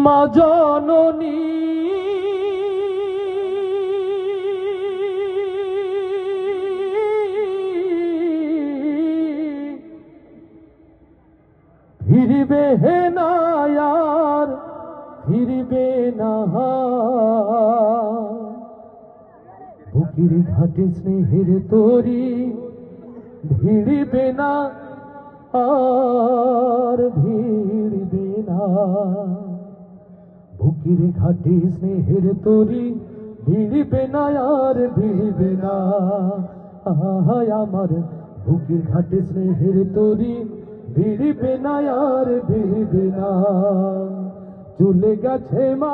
মা জননী ফিরবে হে না আর ফিরবে না, বুকের ঘাটে স্নেহের তরি ভিড়বে না আর ভিড়বে না, বুকের ঘাটে স্নেহের তরি ভিড়বে না আর ভিড়বে না। আহায় আমার বুকের ঘাটে স্নেহের তরি ভিড়বে না আর ভিড়বে না। চলে গেছে মা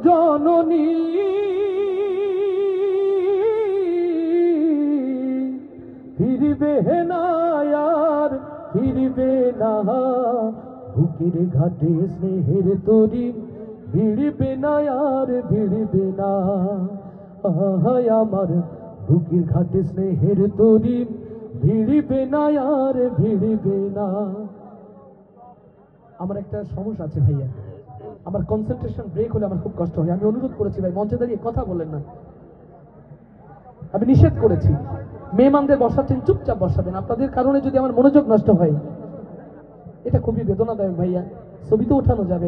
জননী ফিরবে না আর ফিরবে না, বুকের ঘাটে স্নেহের তরি ভিড়বে না আর ভিড়বে না। আহায় আমার বুকের ঘাটে স্নেহের তরি ভিড়বে না আর ভিড়বে না। আমার একটা সমস্যা আছে ভাইয়া, আমার কনসেন্ট্রেশন ব্রেক হলে আমার খুব কষ্ট হয়। আমি অনুরোধ করেছি ভাই মঞ্চে দাঁড়িয়ে কথা বলেন না, আমি নিষেধ করেছি। মেহমানদের বসাচ্ছেন, চুপচাপ বসাবেন। আপনাদের কারণে যদি আমার মনোযোগ নষ্ট হয় এটা খুবই বেদনাদায়ক ভাইয়া, ছবি তো ওঠানো যাবে।